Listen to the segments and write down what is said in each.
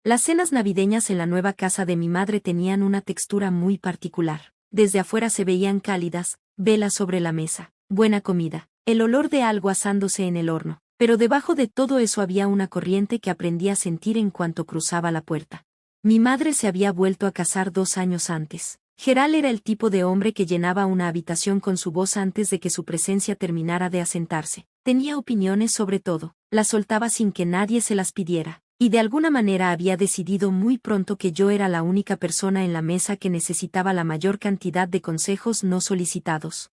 Las cenas navideñas en la nueva casa de mi madre tenían una textura muy particular. Desde afuera se veían cálidas, velas sobre la mesa, buena comida, el olor de algo asándose en el horno. Pero debajo de todo eso había una corriente que aprendí a sentir en cuanto cruzaba la puerta. Mi madre se había vuelto a casar 2 años antes. Gerald era el tipo de hombre que llenaba una habitación con su voz antes de que su presencia terminara de asentarse. Tenía opiniones sobre todo, las soltaba sin que nadie se las pidiera, y de alguna manera había decidido muy pronto que yo era la única persona en la mesa que necesitaba la mayor cantidad de consejos no solicitados.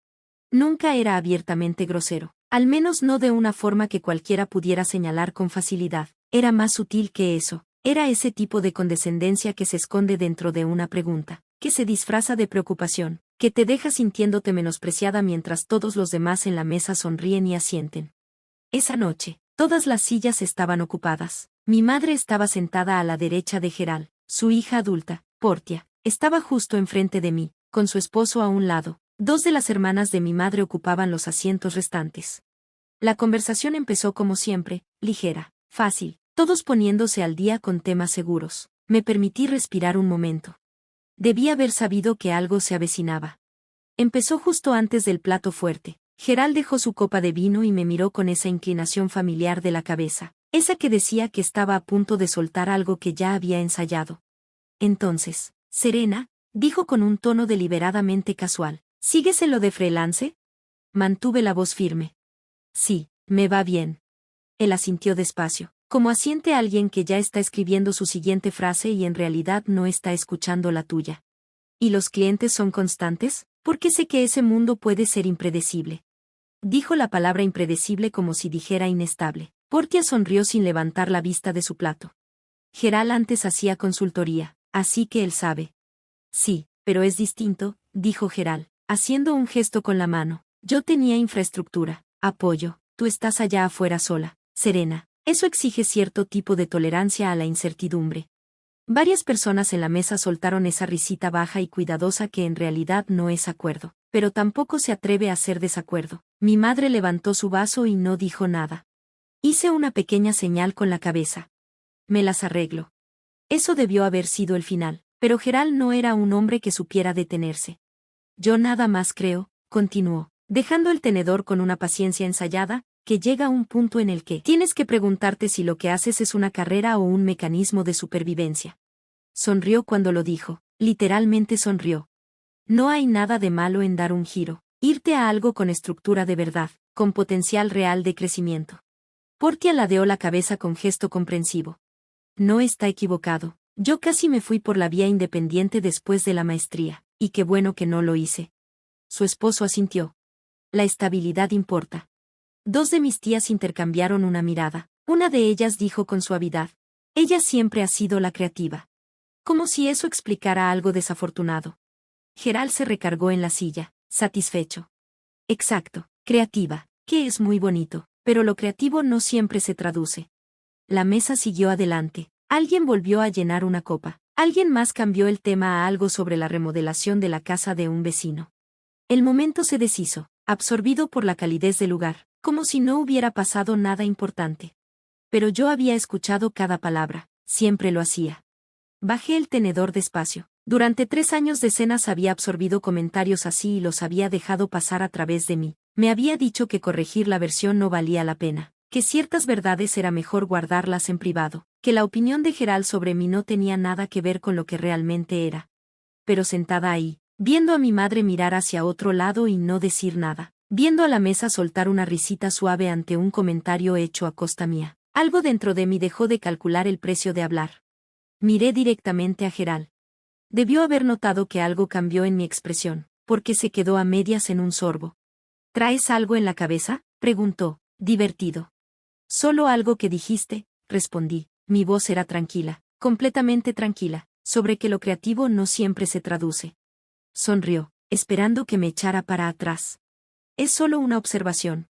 Nunca era abiertamente grosero, al menos no de una forma que cualquiera pudiera señalar con facilidad. Era más sutil que eso, era ese tipo de condescendencia que se esconde dentro de una pregunta, que se disfraza de preocupación, que te deja sintiéndote menospreciada mientras todos los demás en la mesa sonríen y asienten. Esa noche, todas las sillas estaban ocupadas. Mi madre estaba sentada a la derecha de Gerald, su hija adulta, Portia, estaba justo enfrente de mí, con su esposo a un lado. 2 de las hermanas de mi madre ocupaban los asientos restantes. La conversación empezó como siempre, ligera, fácil, todos poniéndose al día con temas seguros. Me permití respirar un momento. Debí haber sabido que algo se avecinaba. Empezó justo antes del plato fuerte. Gerald dejó su copa de vino y me miró con esa inclinación familiar de la cabeza, esa que decía que estaba a punto de soltar algo que ya había ensayado. Entonces, Serena, dijo con un tono deliberadamente casual, ¿sigues en lo de freelance? Mantuve la voz firme. Sí, me va bien. Él asintió despacio, como asiente alguien que ya está escribiendo su siguiente frase y en realidad no está escuchando la tuya. ¿Y los clientes son constantes? Porque sé que ese mundo puede ser impredecible. Dijo la palabra impredecible como si dijera inestable. Portia sonrió sin levantar la vista de su plato. Gerald antes hacía consultoría, así que él sabe. Sí, pero es distinto, dijo Gerald, haciendo un gesto con la mano. Yo tenía infraestructura, apoyo, tú estás allá afuera sola, Serena. Eso exige cierto tipo de tolerancia a la incertidumbre. Varias personas en la mesa soltaron esa risita baja y cuidadosa que en realidad no es acuerdo, pero tampoco se atreve a ser desacuerdo. Mi madre levantó su vaso y no dijo nada. Hice una pequeña señal con la cabeza. Me las arreglo. Eso debió haber sido el final, pero Gerald no era un hombre que supiera detenerse. Yo nada más creo, continuó, dejando el tenedor con una paciencia ensayada, que llega un punto en el que tienes que preguntarte si lo que haces es una carrera o un mecanismo de supervivencia. Sonrió cuando lo dijo, literalmente sonrió. No hay nada de malo en dar un giro, irte a algo con estructura de verdad, con potencial real de crecimiento. Portia ladeó la cabeza con gesto comprensivo. No está equivocado, yo casi me fui por la vía independiente después de la maestría, y qué bueno que no lo hice. Su esposo asintió. La estabilidad importa. 2 de mis tías intercambiaron una mirada. Una de ellas dijo con suavidad. Ella siempre ha sido la creativa. Como si eso explicara algo desafortunado. Gerald se recargó en la silla, satisfecho. Exacto, creativa, que es muy bonito, pero lo creativo no siempre se traduce. La mesa siguió adelante. Alguien volvió a llenar una copa. Alguien más cambió el tema a algo sobre la remodelación de la casa de un vecino. El momento se deshizo, absorbido por la calidez del lugar, como si no hubiera pasado nada importante. Pero yo había escuchado cada palabra, siempre lo hacía. Bajé el tenedor despacio. Durante 3 años de cenas había absorbido comentarios así y los había dejado pasar a través de mí. Me había dicho que corregir la versión no valía la pena, que ciertas verdades era mejor guardarlas en privado, que la opinión de Gerald sobre mí no tenía nada que ver con lo que realmente era. Pero sentada ahí, viendo a mi madre mirar hacia otro lado y no decir nada, viendo a la mesa soltar una risita suave ante un comentario hecho a costa mía, algo dentro de mí dejó de calcular el precio de hablar. Miré directamente a Gerald. Debió haber notado que algo cambió en mi expresión, porque se quedó a medias en un sorbo. ¿Traes algo en la cabeza?, preguntó, divertido. Solo algo que dijiste, respondí. Mi voz era tranquila, completamente tranquila, sobre que lo creativo no siempre se traduce. Sonrió, esperando que me echara para atrás. Es solo una observación.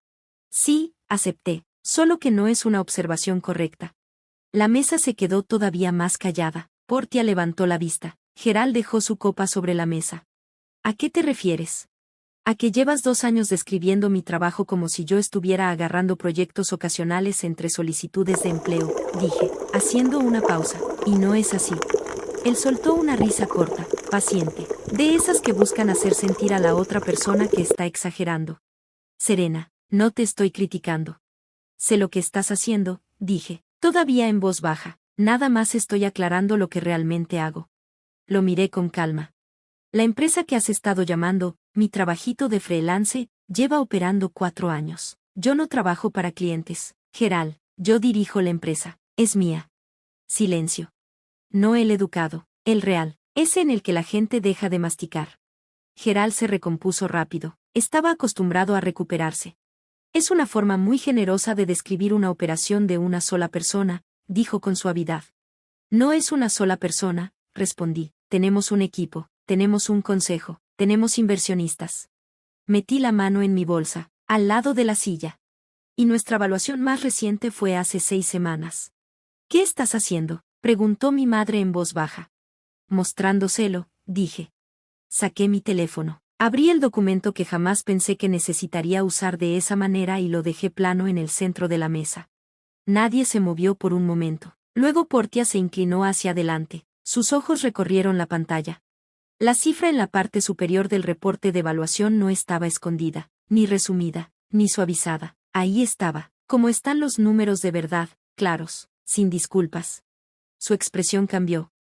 Sí, acepté, solo que no es una observación correcta. La mesa se quedó todavía más callada. Portia levantó la vista. Gerald dejó su copa sobre la mesa. ¿A qué te refieres? A que llevas 2 años describiendo mi trabajo como si yo estuviera agarrando proyectos ocasionales entre solicitudes de empleo, dije, haciendo una pausa, y no es así. Él soltó una risa corta, paciente, de esas que buscan hacer sentir a la otra persona que está exagerando. Serena, no te estoy criticando. Sé lo que estás haciendo, dije, todavía en voz baja, nada más estoy aclarando lo que realmente hago. Lo miré con calma. La empresa que has estado llamando, mi trabajito de freelance, lleva operando 4 años. Yo no trabajo para clientes, Geral, yo dirijo la empresa, es mía. Silencio. No el educado, el real, ese en el que la gente deja de masticar. Geral se recompuso rápido, estaba acostumbrado a recuperarse. Es una forma muy generosa de describir una operación de una sola persona, dijo con suavidad. No es una sola persona, respondí, tenemos un equipo, tenemos un consejo, tenemos inversionistas. Metí la mano en mi bolsa, al lado de la silla. Y nuestra evaluación más reciente fue hace 6 semanas. ¿Qué estás haciendo?, preguntó mi madre en voz baja. Mostrándoselo, dije. Saqué mi teléfono. Abrí el documento que jamás pensé que necesitaría usar de esa manera y lo dejé plano en el centro de la mesa. Nadie se movió por un momento. Luego Portia se inclinó hacia adelante. Sus ojos recorrieron la pantalla. La cifra en la parte superior del reporte de evaluación no estaba escondida, ni resumida, ni suavizada. Ahí estaba, como están los números de verdad, claros, sin disculpas. Su expresión cambió.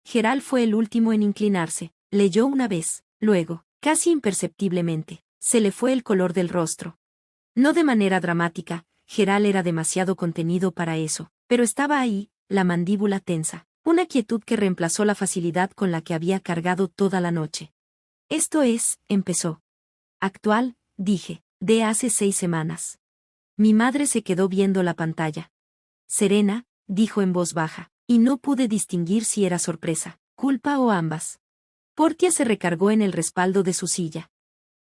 Geral fue el último en inclinarse, leyó una vez, luego, casi imperceptiblemente, se le fue el color del rostro. No de manera dramática, Geral era demasiado contenido para eso, pero estaba ahí, la mandíbula tensa, una quietud que reemplazó la facilidad con la que había cargado toda la noche. Esto es, empezó. Actual, dije, de hace 6 semanas. Mi madre se quedó viendo la pantalla. Serena, dijo en voz baja, y no pude distinguir si era sorpresa, culpa o ambas. Portia se recargó en el respaldo de su silla.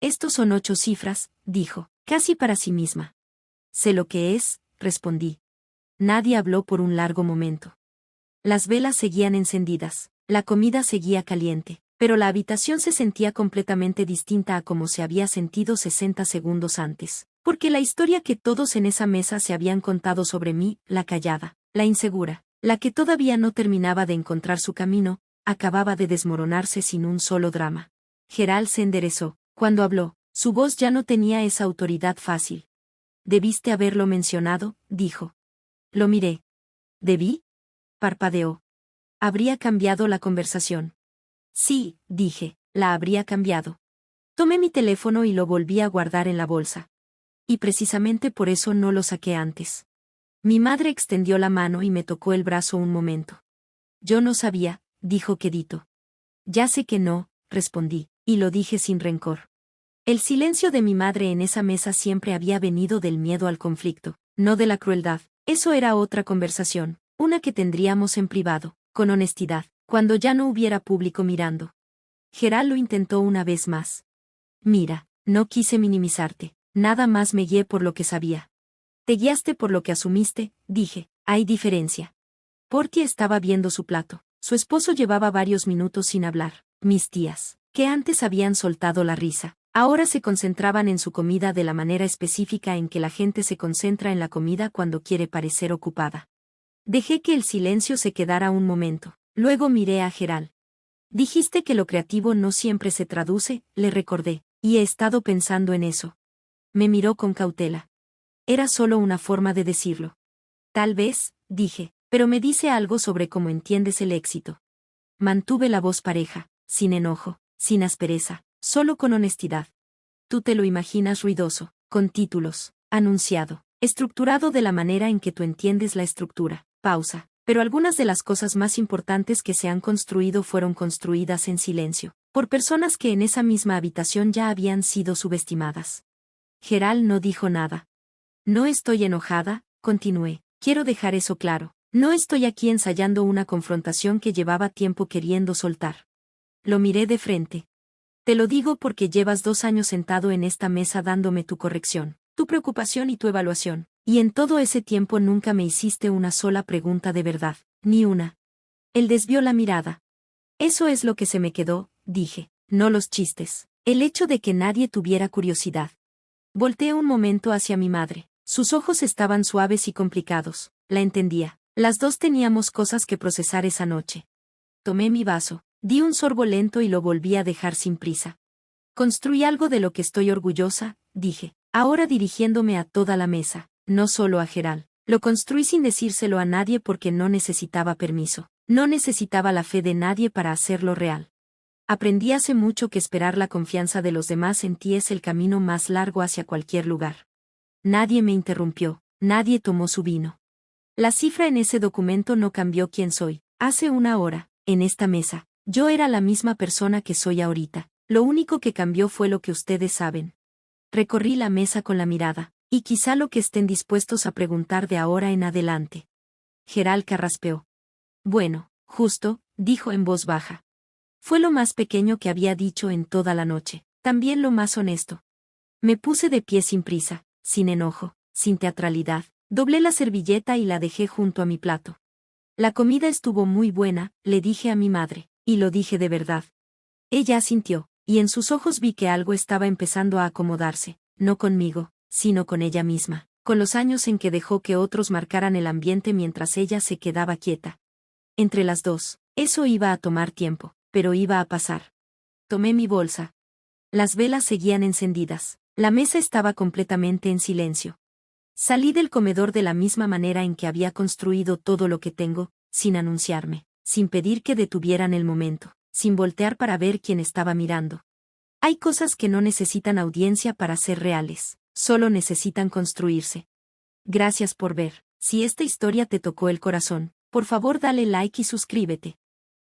Estos son 8 cifras, dijo, casi para sí misma. Sé lo que es, respondí. Nadie habló por un largo momento. Las velas seguían encendidas, la comida seguía caliente, pero la habitación se sentía completamente distinta a como se había sentido 60 segundos antes, porque la historia que todos en esa mesa se habían contado sobre mí, la callada, la insegura, la que todavía no terminaba de encontrar su camino, acababa de desmoronarse sin un solo drama. Geral se enderezó. Cuando habló, su voz ya no tenía esa autoridad fácil. Debiste haberlo mencionado, dijo. Lo miré. ¿Debí? Parpadeó. Habría cambiado la conversación. Sí, dije, la habría cambiado. Tomé mi teléfono y lo volví a guardar en la bolsa. Y precisamente por eso no lo saqué antes. Mi madre extendió la mano y me tocó el brazo un momento. Yo no sabía, dijo quedito. Ya sé que no, respondí, y lo dije sin rencor. El silencio de mi madre en esa mesa siempre había venido del miedo al conflicto, no de la crueldad. Eso era otra conversación, una que tendríamos en privado, con honestidad, cuando ya no hubiera público mirando. Geral lo intentó una vez más. Mira, no quise minimizarte, nada más me guié por lo que sabía. Te guiaste por lo que asumiste, dije, hay diferencia. Portia estaba viendo su plato. Su esposo llevaba varios minutos sin hablar. Mis tías, que antes habían soltado la risa, ahora se concentraban en su comida de la manera específica en que la gente se concentra en la comida cuando quiere parecer ocupada. Dejé que el silencio se quedara un momento. Luego miré a Geral. Dijiste que lo creativo no siempre se traduce, le recordé, y he estado pensando en eso. Me miró con cautela. Era solo una forma de decirlo. Tal vez, dije, pero me dice algo sobre cómo entiendes el éxito. Mantuve la voz pareja, sin enojo, sin aspereza, solo con honestidad. Tú te lo imaginas ruidoso, con títulos, anunciado, estructurado de la manera en que tú entiendes la estructura. Pausa. Pero algunas de las cosas más importantes que se han construido fueron construidas en silencio, por personas que en esa misma habitación ya habían sido subestimadas. Geral no dijo nada. No estoy enojada, continué, quiero dejar eso claro. No estoy aquí ensayando una confrontación que llevaba tiempo queriendo soltar. Lo miré de frente. Te lo digo porque llevas 2 años sentado en esta mesa dándome tu corrección, tu preocupación y tu evaluación, y en todo ese tiempo nunca me hiciste una sola pregunta de verdad, ni una. Él desvió la mirada. Eso es lo que se me quedó, dije, no los chistes. El hecho de que nadie tuviera curiosidad. Volteé un momento hacia mi madre. Sus ojos estaban suaves y complicados. La entendía. Las dos teníamos cosas que procesar esa noche. Tomé mi vaso, di un sorbo lento y lo volví a dejar sin prisa. Construí algo de lo que estoy orgullosa, dije, ahora dirigiéndome a toda la mesa, no solo a Geral. Lo construí sin decírselo a nadie porque no necesitaba permiso. No necesitaba la fe de nadie para hacerlo real. Aprendí hace mucho que esperar la confianza de los demás en ti es el camino más largo hacia cualquier lugar. Nadie me interrumpió, nadie tomó su vino. La cifra en ese documento no cambió quién soy. Hace una hora, en esta mesa, yo era la misma persona que soy ahorita. Lo único que cambió fue lo que ustedes saben. Recorrí la mesa con la mirada, y quizá lo que estén dispuestos a preguntar de ahora en adelante. Geral carraspeó. Bueno, justo, dijo en voz baja. Fue lo más pequeño que había dicho en toda la noche, también lo más honesto. Me puse de pie sin prisa, sin enojo, sin teatralidad, doblé la servilleta y la dejé junto a mi plato. La comida estuvo muy buena, le dije a mi madre, y lo dije de verdad. Ella asintió, y en sus ojos vi que algo estaba empezando a acomodarse, no conmigo, sino con ella misma, con los años en que dejó que otros marcaran el ambiente mientras ella se quedaba quieta. Entre las dos, eso iba a tomar tiempo, pero iba a pasar. Tomé mi bolsa. Las velas seguían encendidas, la mesa estaba completamente en silencio. Salí del comedor de la misma manera en que había construido todo lo que tengo, sin anunciarme, sin pedir que detuvieran el momento, sin voltear para ver quién estaba mirando. Hay cosas que no necesitan audiencia para ser reales, solo necesitan construirse. Gracias por ver. Si esta historia te tocó el corazón, por favor dale like y suscríbete.